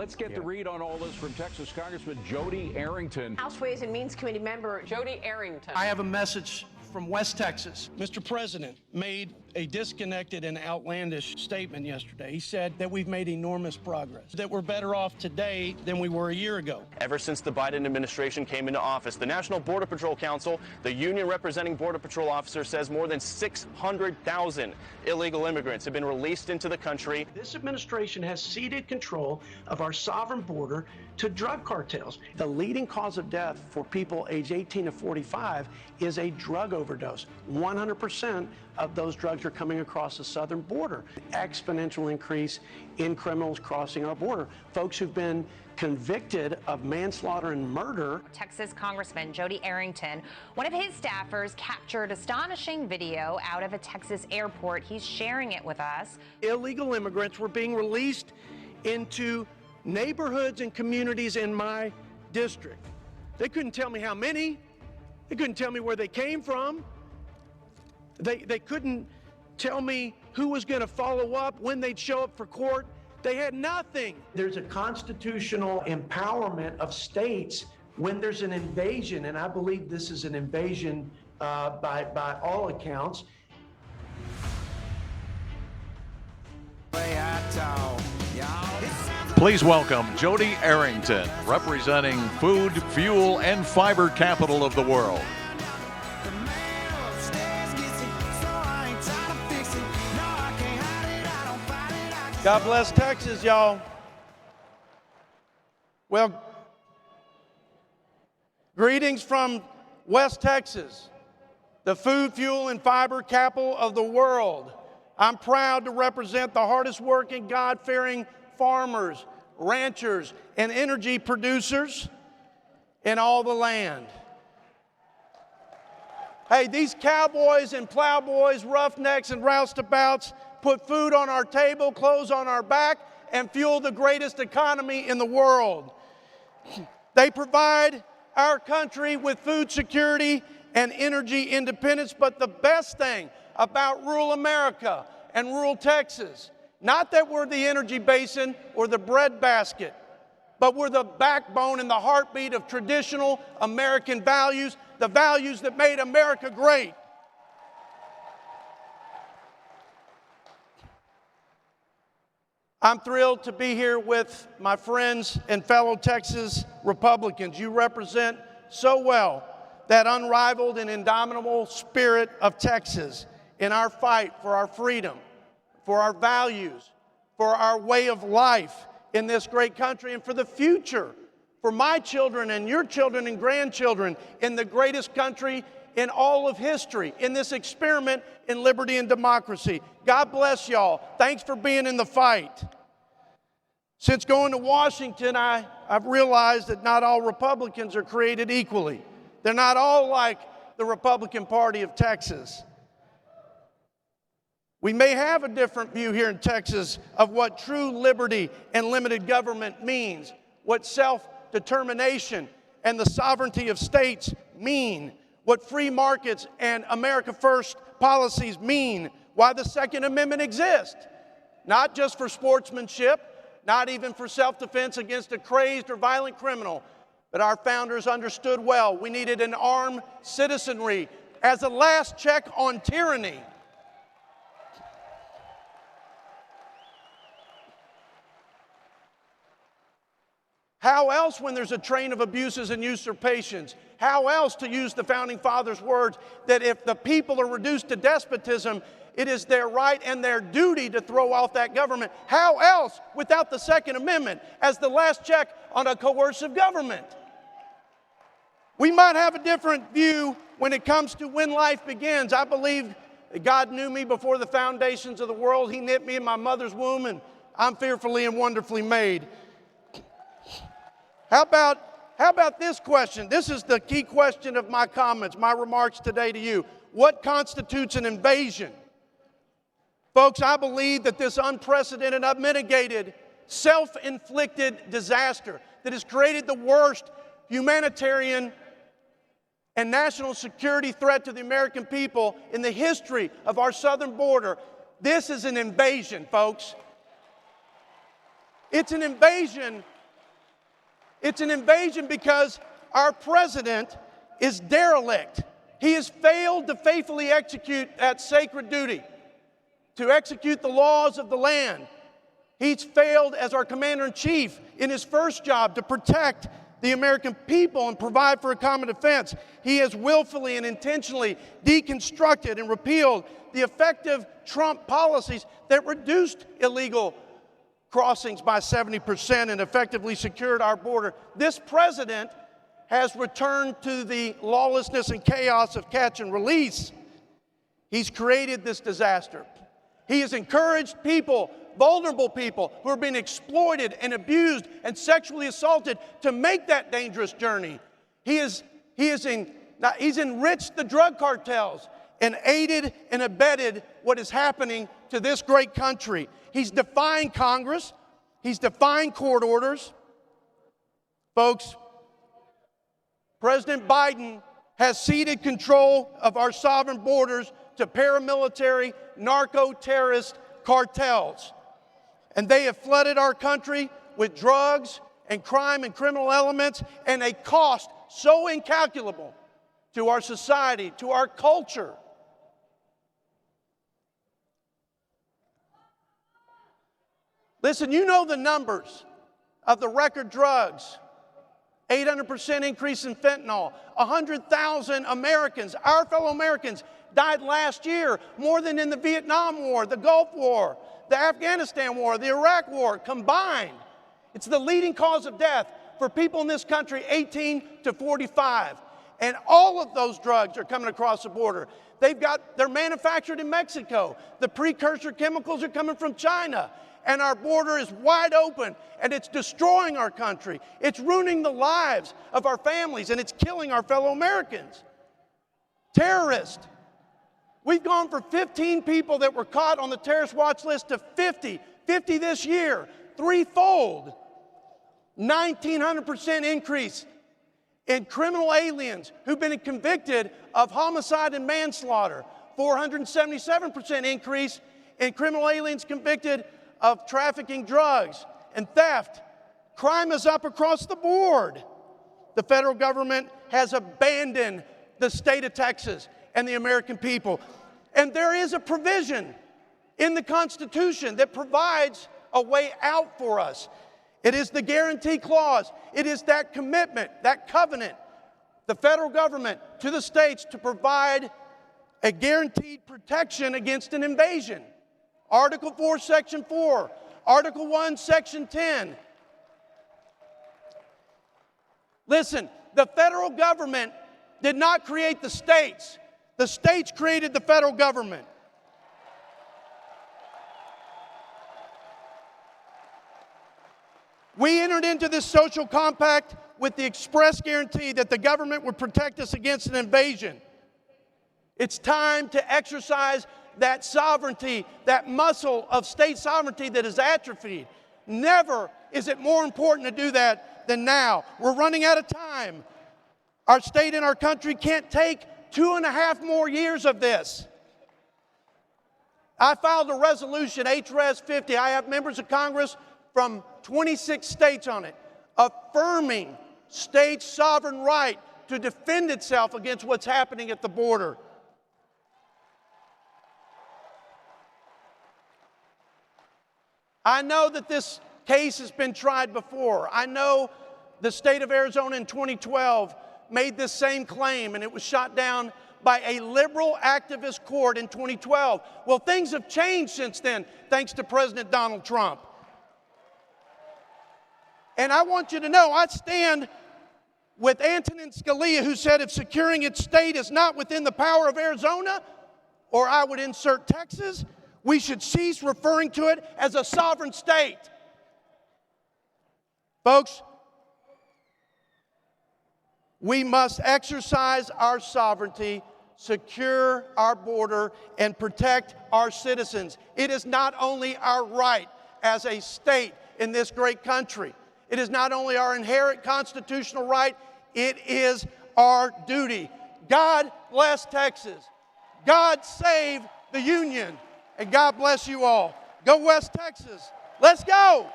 Let's get the read on all this from Texas Congressman Jodey Arrington. House Ways and Means Committee member Jodey Arrington. I have a message from West Texas. Mr. President made a disconnected and outlandish statement yesterday. He said that we've made enormous progress, that we're better off today than we were a year ago. Ever since the Biden administration came into office, the National Border Patrol Council, the union representing Border Patrol officers, says more than 600,000 illegal immigrants have been released into the country. This administration has ceded control of our sovereign border to drug cartels. The leading cause of death for people age 18 to 45 is a drug overdose. 100% of those drugs are coming across the southern border. Exponential increase in criminals crossing our border. Folks who've been convicted of manslaughter and murder. Texas Congressman Jodey Arrington, one of his staffers, captured astonishing video out of a Texas airport. He's sharing it with us. Illegal immigrants were being released into neighborhoods and communities in my district. They couldn't tell me how many. They couldn't tell me where they came from. They couldn't tell me who was going to follow up, when they'd show up for court. They had nothing. There's a constitutional empowerment of states when there's an invasion, and I believe this is an invasion by all accounts. Please welcome Jodey Arrington, representing food, fuel, and fiber capital of the world. God bless Texas, y'all. Well, greetings from West Texas, the food, fuel, and fiber capital of the world. I'm proud to represent the hardest working, God-fearing farmers, ranchers, and energy producers in all the land. Hey, these cowboys and plowboys, roughnecks and roustabouts put food on our table, clothes on our back, and fuel the greatest economy in the world. They provide our country with food security and energy independence, but the best thing about rural America and rural Texas, not that we're the energy basin or the breadbasket, but we're the backbone and the heartbeat of traditional American values, the values that made America great. I'm thrilled to be here with my friends and fellow Texas Republicans. You represent so well that unrivaled and indomitable spirit of Texas in our fight for our freedom, for our values, for our way of life in this great country, and for the future, for my children and your children and grandchildren in the greatest country in all of history, in this experiment in liberty and democracy. God bless y'all. Thanks for being in the fight. Since going to Washington, I've realized that not all Republicans are created equally. They're not all like the Republican Party of Texas. We may have a different view here in Texas of what true liberty and limited government means, what self-determination and the sovereignty of states mean, what free markets and America First policies mean, why the Second Amendment exists. Not just for sportsmanship, not even for self-defense against a crazed or violent criminal, but our founders understood well we needed an armed citizenry as a last check on tyranny. How else, when there's a train of abuses and usurpations? How else, to use the Founding Fathers' words, that if the people are reduced to despotism, it is their right and their duty to throw off that government? How else, without the Second Amendment as the last check on a coercive government? We might have a different view when it comes to when life begins. I believe that God knew me before the foundations of the world. He knit me in my mother's womb, and I'm fearfully and wonderfully made. How about this question? This is the key question of my comments, my remarks today to you. What constitutes an invasion? Folks, I believe that this unprecedented, unmitigated, self-inflicted disaster that has created the worst humanitarian and national security threat to the American people in the history of our southern border, this is an invasion, folks. It's an invasion. It's an invasion because our president is derelict. He has failed to faithfully execute that sacred duty, to execute the laws of the land. He's failed as our commander-in-chief in his first job to protect the American people and provide for a common defense. He has willfully and intentionally deconstructed and repealed the effective Trump policies that reduced illegal crossings by 70% and effectively secured our border. This president has returned to the lawlessness and chaos of catch and release. He's created this disaster. He has encouraged people, vulnerable people who are being exploited and abused and sexually assaulted to make that dangerous journey. He's enriched the drug cartels and aided and abetted what is happening to this great country. He's defying Congress. He's defying court orders. Folks, President Biden has ceded control of our sovereign borders to paramilitary, narco-terrorist cartels. And they have flooded our country with drugs and crime and criminal elements, and a cost so incalculable to our society, to our culture. Listen, you know the numbers of the record drugs. 800% increase in fentanyl. 100,000 Americans, our fellow Americans, died last year, more than in the Vietnam War, the Gulf War, the Afghanistan War, the Iraq War combined. It's the leading cause of death for people in this country 18 to 45. And all of those drugs are coming across the border. They're manufactured in Mexico. The precursor chemicals are coming from China. And our border is wide open, and it's destroying our country. It's ruining the lives of our families, and it's killing our fellow Americans. Terrorists. We've gone from 15 people that were caught on the terrorist watch list to 50 this year, threefold. 1,900% increase in criminal aliens who've been convicted of homicide and manslaughter. 477% increase in criminal aliens convicted of trafficking drugs and theft. Crime is up across the board. The federal government has abandoned the state of Texas and the American people. And there is a provision in the Constitution that provides a way out for us. It is the guarantee clause. It is that commitment, that covenant, the federal government to the states to provide a guaranteed protection against an invasion. Article 4, Section 4, Article 1, Section 10. Listen, the federal government did not create the states. The states created the federal government. We entered into this social compact with the express guarantee that the government would protect us against an invasion. It's time to exercise that sovereignty, that muscle of state sovereignty that is atrophied. Never is it more important to do that than now. We're running out of time. Our state and our country can't take 2.5 more years of this. I filed a resolution, HRES 50. I have members of Congress from 26 states on it, affirming states' sovereign right to defend itself against what's happening at the border. I know that this case has been tried before. I know the state of Arizona in 2012 made this same claim, and it was shot down by a liberal activist court in 2012. Well, things have changed since then, thanks to President Donald Trump. And I want you to know, I stand with Antonin Scalia, who said if securing its state is not within the power of Arizona, or I would insert Texas, we should cease referring to it as a sovereign state. Folks, we must exercise our sovereignty, secure our border, and protect our citizens. It is not only our right as a state in this great country. It is not only our inherent constitutional right, it is our duty. God bless Texas. God save the Union. And God bless you all. Go West Texas. Let's go.